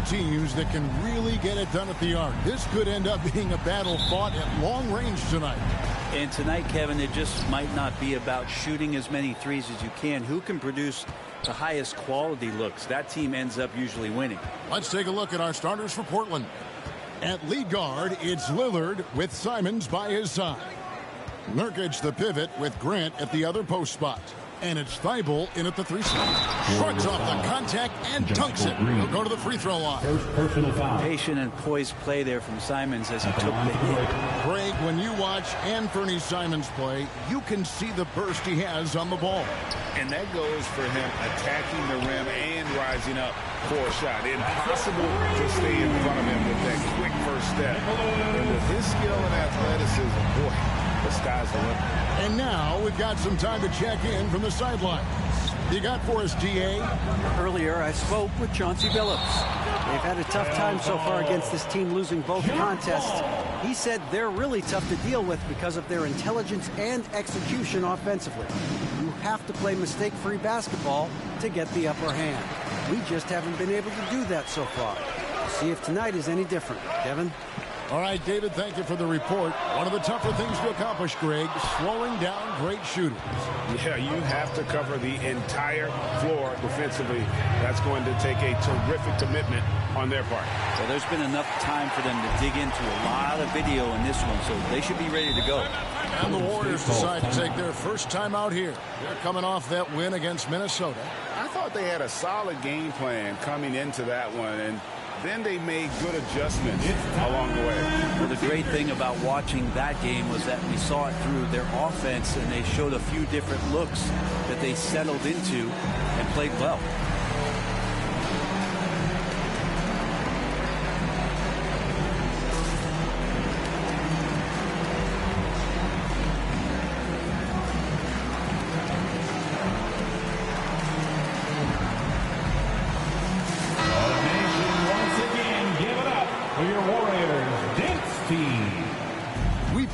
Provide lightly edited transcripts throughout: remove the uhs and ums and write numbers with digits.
teams that can really get it done at the arc. This could end up being a battle fought at long range tonight. And tonight, Kevin, it just might not be about shooting as many threes as you can. Who can produce the highest quality looks? That team ends up usually winning. Let's take a look at our starters for Portland. At lead guard, it's Lillard with Simons by his side. Nurkic the pivot with Grant at the other post spot. And it's Thibault in at the 3 spot. Shrugs off the contact and dunks it. He'll go to the free throw line. First personal foul. Patient and poised play there from Simons as he took the hit. Greg, when you watch Anthony Simons play, you can see the burst he has on the ball. And that goes for him attacking the rim and rising up for a shot. Impossible to stay in front of him with that quick first step. And with his skill and athleticism, boy, the sky's the limit. And now we've got some time to check in from the sidelines. You got for us, DA? Earlier, I spoke with Chauncey Billups. They've had a tough time so far against this team, losing both contests. He said they're really tough to deal with because of their intelligence and execution offensively. You have to play mistake-free basketball to get the upper hand. We just haven't been able to do that so far. We'll see if tonight is any different. Kevin? All right, David, thank you for the report. One of the tougher things to accomplish, Greg, slowing down great shooters. Yeah, you have to cover the entire floor defensively. That's going to take a terrific commitment on their part. Well, there's been enough time for them to dig into a lot of video in this one, so they should be ready to go. And the Warriors decide to take their first time out here. They're coming off that win against Minnesota. I thought they had a solid game plan coming into that one, and then they made good adjustments along the way. Well, the great thing about watching that game was that we saw it through their offense, and they showed a few different looks that they settled into and played well.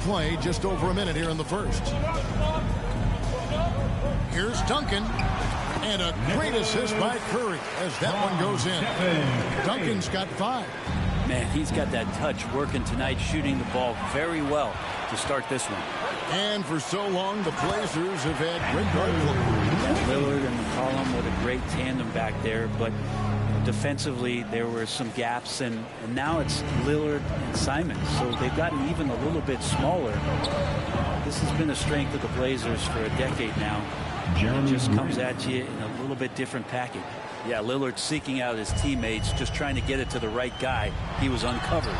Play just over a minute here in the first. Here's Duncan, and a great assist by Curry as that one goes in. Duncan's got 5. Man, he's got that touch working tonight, shooting the ball very well to start this one. And for so long, the Blazers have had great guard play. Lillard and McCollum with a great tandem back there, but defensively there were some gaps, and now it's Lillard and Simons, so they've gotten even a little bit smaller. This has been a strength of the Blazers for a decade now. It just comes at you in a little bit different package. Yeah, Lillard seeking out his teammates, just trying to get it to the right guy. He was uncovered.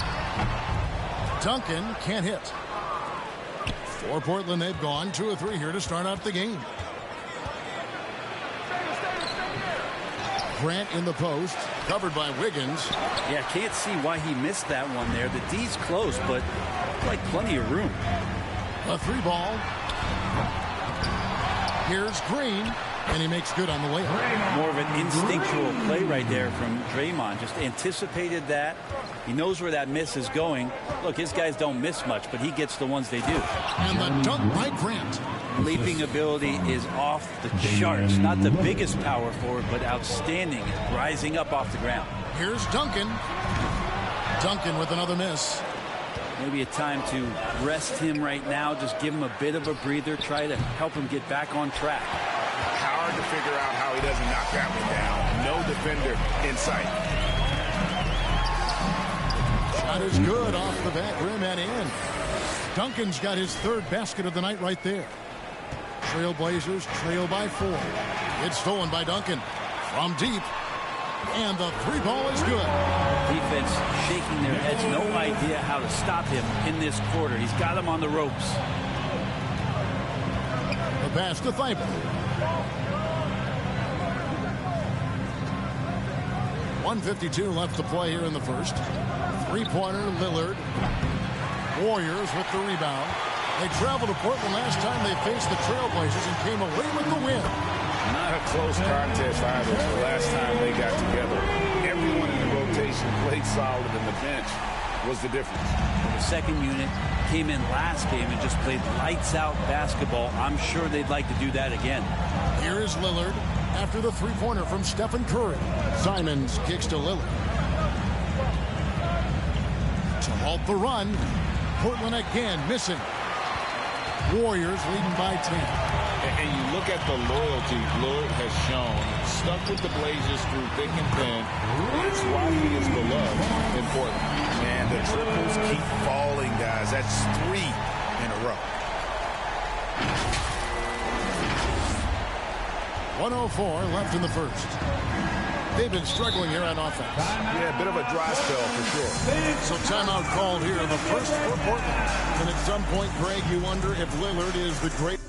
Duncan can't hit. For Portland, they've gone 2 of 3 here to start out the game. Grant in the post, covered by Wiggins. Yeah, can't see why he missed that one there. The D's close, but like plenty of room. A 3 ball. Here's Green, and he makes good on the way. More of an instinctual play right there from Draymond. Just anticipated that. He knows where that miss is going. Look, his guys don't miss much, but he gets the ones they do. And the dunk by Grant. Leaping ability is off the charts. Not the biggest power forward, but outstanding, rising up off the ground. Here's Duncan. Duncan with another miss. Maybe a time to rest him right now. Just give him a bit of a breather. Try to help him get back on track. Hard to figure out how he doesn't knock that one down. No defender in sight. Shot is good off the back rim and in. Duncan's got his 3rd basket of the night right there. Trailblazers trail by 4. It's stolen by Duncan from deep. And the 3 ball is good. Defense shaking their heads. No idea how to stop him in this quarter. He's got him on the ropes. The pass to Thibault. 1:52 left to play here in the first. 3-pointer Lillard. Warriors with the rebound. They traveled to Portland last time they faced the Trailblazers and came away with the win. Not a close contest either. The last time they got together, everyone in the rotation played solid, and the bench was the difference. The second unit came in last game and just played lights out basketball. I'm sure they'd like to do that again. Here is Lillard after the 3-pointer from Stephen Curry. Simons kicks to Lillard. Halt the run. Portland again missing. Warriors leading by 10. And you look at the loyalty Lillard has shown, stuck with the Blazers through thick and thin. It's why he is beloved in Portland. Man, the triples keep falling, guys. That's 3 in a row. 1:04 left in the first. They've been struggling here on offense. Yeah, a bit of a dry spell for sure. So timeout called here, the first for Portland. And at some point, Greg, you wonder if Lillard is the great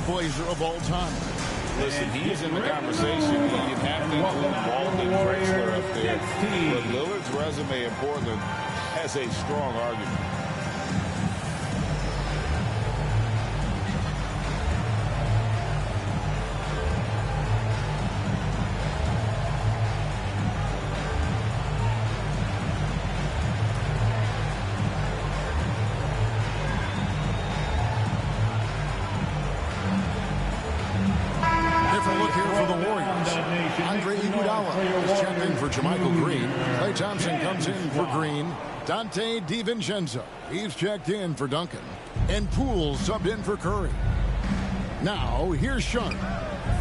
Blazer of all time. Listen, he's in the conversation. You'd have to include Walden Drexler up there. But Lillard's resume in Portland has a strong argument. For Jermichael Green. Klay Thompson comes in for Green. Dante DiVincenzo, he's checked in for Duncan. And Poole subbed in for Curry. Now, here's Sharp.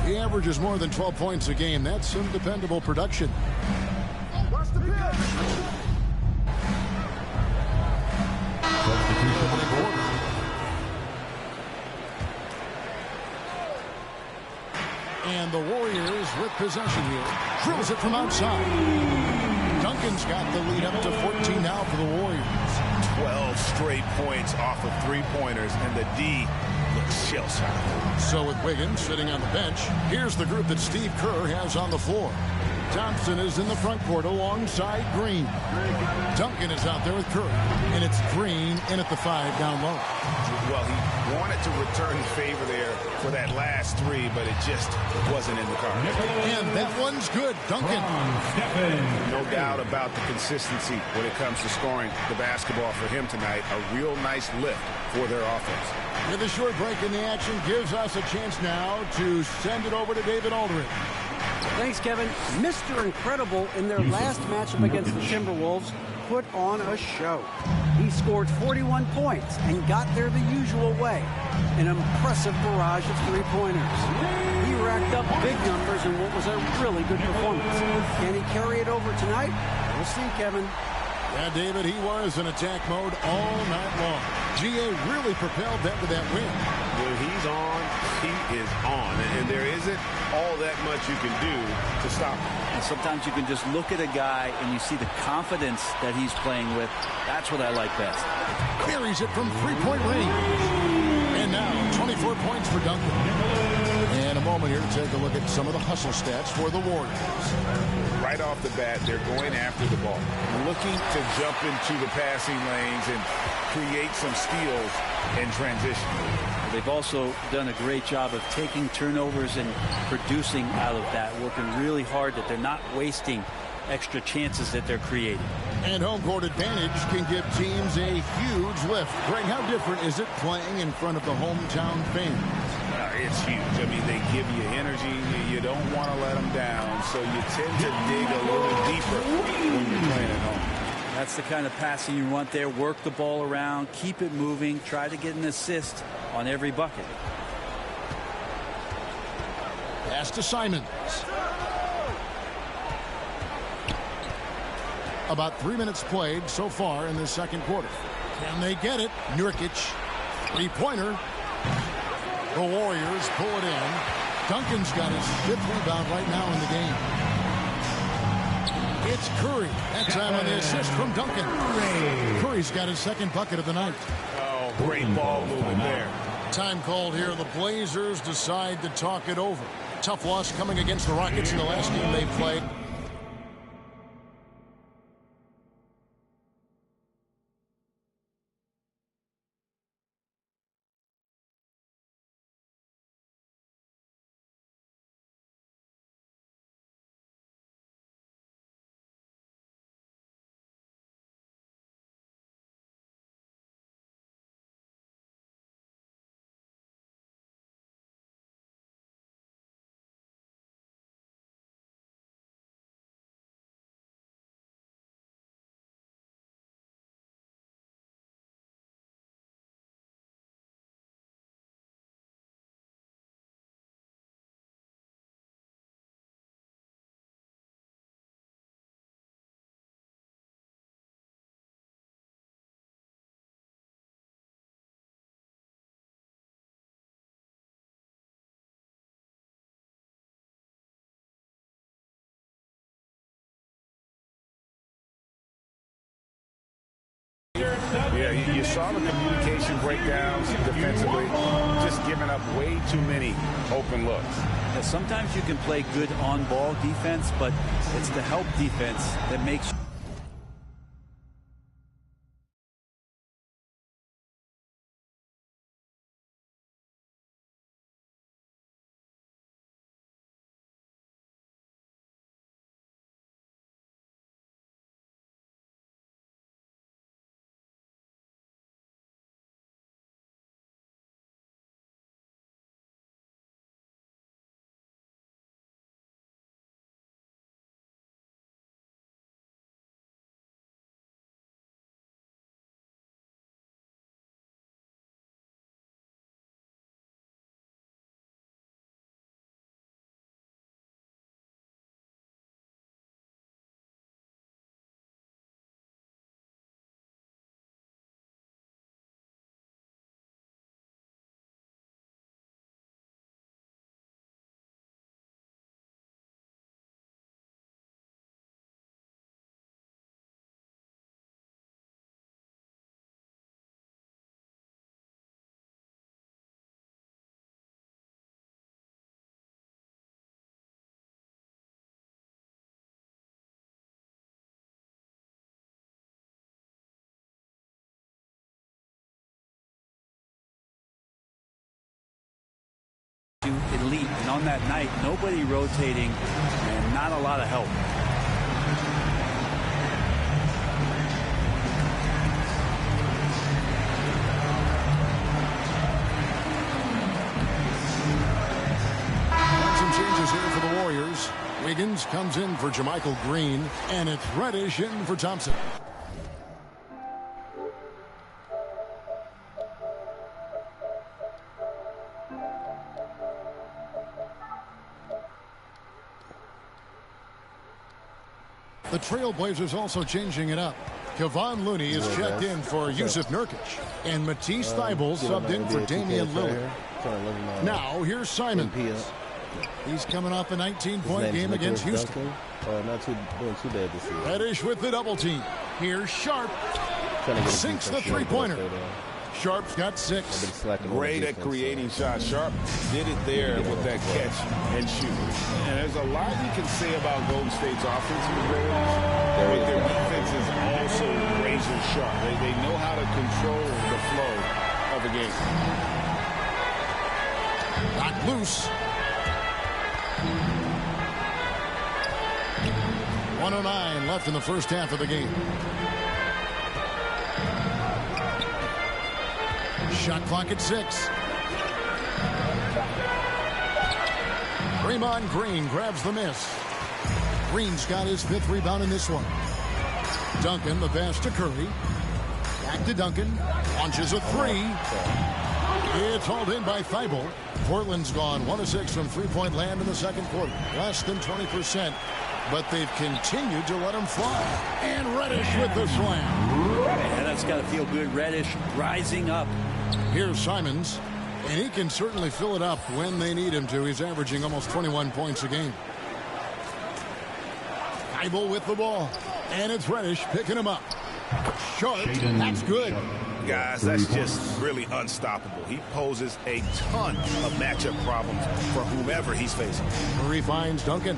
He averages more than 12 points a game. That's some dependable production. And the Warriors with possession here. Drills it from outside. Duncan's got the lead up to 14 now for the Warriors. 12 straight points off of three-pointers, and the D looks shell-shocked. So with Wiggins sitting on the bench, here's the group that Steve Kerr has on the floor. Thompson is in the front court alongside Green. Duncan is out there with Curry. And it's Green in at the 5 down low. Well, he wanted to return the favor there for that last three, but it just wasn't in the cards. And that one's good. Duncan. No doubt about the consistency when it comes to scoring the basketball for him tonight. A real nice lift for their offense. With a short break in the action gives us a chance now to send it over to David Aldridge. Thanks, Kevin. Mr. Incredible in their last matchup against the Timberwolves put on a show. He scored 41 points and got there the usual way. An impressive barrage of three-pointers. He racked up big numbers in what was a really good performance. Can he carry it over tonight? We'll see, Kevin. Yeah, David, he was in attack mode all night long. GA really propelled them to that win. When he's on, he is on. And there isn't all that much you can do to stop him. And sometimes you can just look at a guy and you see the confidence that he's playing with. That's what I like best. Carries it from three-point range. And now 24 points for Duncan. And a moment here to take a look at some of the hustle stats for the Warriors. Right off the bat, they're going after the ball, looking to jump into the passing lanes and create some steals in transition. They've also done a great job of taking turnovers and producing out of that, working really hard that they're not wasting extra chances that they're creating. And home court advantage can give teams a huge lift. Greg, how different is it playing in front of the hometown fans? It's huge. I mean, they give you energy. You don't want to let them down, so you tend to dig a little deeper when you're playing at home. That's the kind of passing you want there. Work the ball around, keep it moving, try to get an assist on every bucket. Pass to Simons. About 3 minutes played so far in the second quarter. Can they get it? Nurkic. Three-pointer. The Warriors pull it in. Duncan's got his 5th rebound right now in the game. It's Curry. That time on the assist from Duncan. Curry's got his 2nd bucket of the night. Oh, great ball movement there. Time called here. The Blazers decide to talk it over. Tough loss coming against the Rockets in the last game they played. you saw the communication breakdowns defensively, just giving up way too many open looks. Yeah, sometimes you can play good on-ball defense, but it's the help defense that makes elite, and on that night, nobody rotating and not a lot of help. Some changes here for the Warriors. Wiggins comes in for Jermichael Green, and it's Reddish in for Thompson. The Trailblazers also changing it up. Kevon Looney is checked in for Yusuf Nurkic, and Matisse Thybulle subbed in for Damian Lillard. Now, here's Simons. He's coming off a 19-point game against Houston. Not doing too bad this year. Reddish with the double team. Here's Sharp. Sinks the three-pointer. Sharp's got 6. Great at creating shots. Sharp did it there with that catch and shoot. And there's a lot you can say about Golden State's offensive abilities, but their defense is also razor sharp. They know how to control the flow of a game. Knocked loose. 1:09 left in the first half of the game. Shot clock at 6. Draymond Green grabs the miss. Green's got his 5th rebound in this one. Duncan, the pass to Curry. Back to Duncan. Launches a 3. It's hauled in by Thybulle. Portland's gone 1 of 6 from three-point land in the second quarter. Less than 20%. But they've continued to let him fly. And Reddish with the slam. Yeah, that's got to feel good. Reddish rising up. Here's Simons, and he can certainly fill it up when they need him to. He's averaging almost 21 points a game. Thybulle with the ball, and it's Reddish picking him up. Sharp, that's good. Guys, that's just really unstoppable. He poses a ton of matchup problems for whomever he's facing. Curry finds Duncan.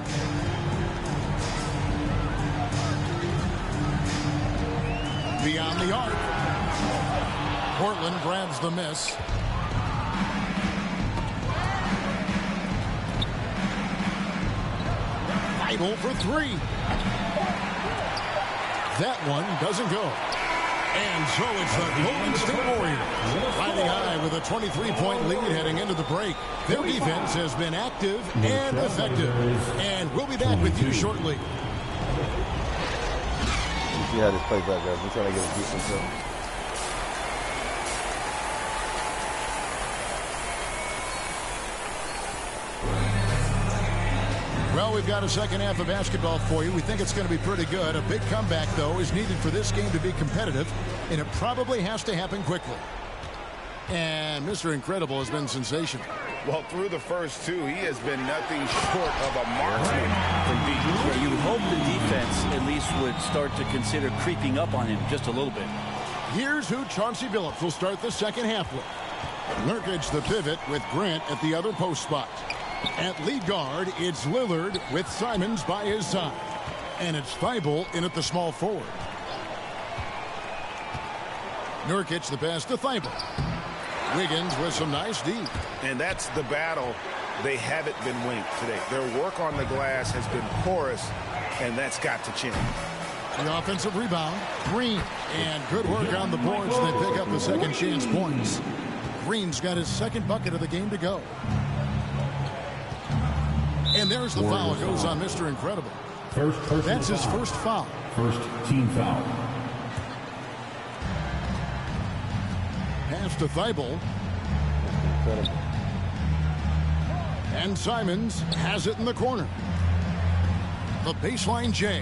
Beyond the arc. Portland grabs the miss. Thybulle for 3. That one doesn't go. And so it's the Golden State Warriors riding high with a 23-point lead heading into the break. Their defense has been active and effective. And we'll be back with you shortly. See how this plays out, guys. I'm trying to get a decent film. Well, we've got a second half of basketball for you. We think it's going to be pretty good. A big comeback, though, is needed for this game to be competitive, and it probably has to happen quickly. And Mr. Incredible has been sensational. Well, through the first 2, he has been nothing short of a marksman from deep. You would hope the defense at least would start to consider creeping up on him just a little bit. Here's who Chauncey Billups will start the second half with. Nurkic the pivot with Grant at the other post spot. At lead guard, it's Lillard with Simons by his side. And it's Thibault in at the small forward. Nurkic the pass to Thibault. Wiggins with some nice D. And that's the battle they haven't been winning today. Their work on the glass has been porous, and that's got to change. The offensive rebound, Green. And good work on the boards. They pick up the second chance points. Green's got his second bucket of the game to go. And there's the foul. It goes on Mr. Incredible. That's his first foul. First team foul. Pass to Thibault. And Simons has it in the corner. The baseline J.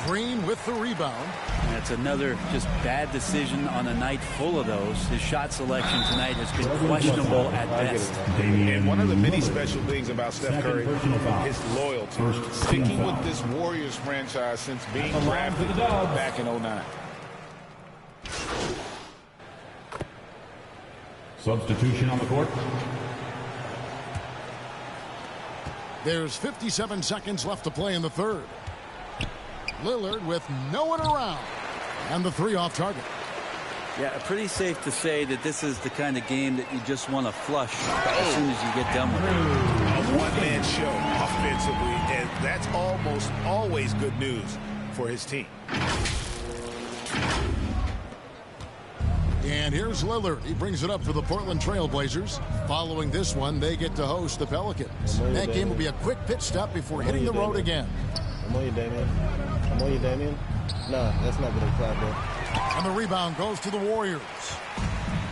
Green with the rebound. That's another just bad decision on a night full of those. His shot selection tonight has been questionable at best. And one of the many special things about Steph Curry, his loyalty. Sticking with this Warriors franchise since being drafted back in 09. Substitution on the court. There's 57 seconds left to play in the third. Lillard with no one around. And the three off target. Yeah, pretty safe to say that this is the kind of game that you just want to flush as soon as you get done with it. A one-man show offensively, and that's almost always good news for his team. And here's Lillard. He brings it up for the Portland Trail Blazers. Following this one, they get to host the Pelicans. That game will be a quick pit stop before hitting the road again. I'm on you, Damian. I'm on you, Damian. Nah, that's not going to apply, bro. And the rebound goes to the Warriors.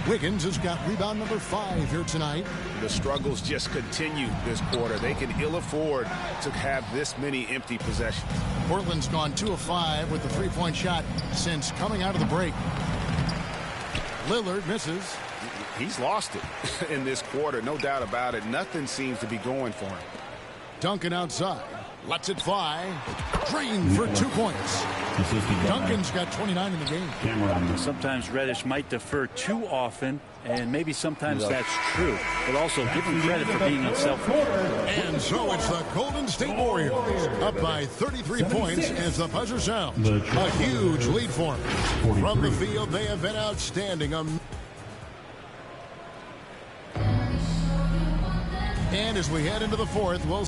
Wiggins has got rebound number 5 here tonight. The struggles just continue this quarter. They can ill afford to have this many empty possessions. Portland's gone 2 of 5 with the three-point shot since coming out of the break. Lillard misses. He's lost it in this quarter, no doubt about it. Nothing seems to be going for him. Duncan outside. Lets it fly. Green for 2 points. Duncan's got 29 in the game. Sometimes Reddish might defer too often, and maybe sometimes that's true. But also give him credit for being unselfish. And so it's the Golden State Warriors up by 33 points as the buzzer sounds. A huge lead for them. From the field, they have been outstanding. And as we head into the fourth, we'll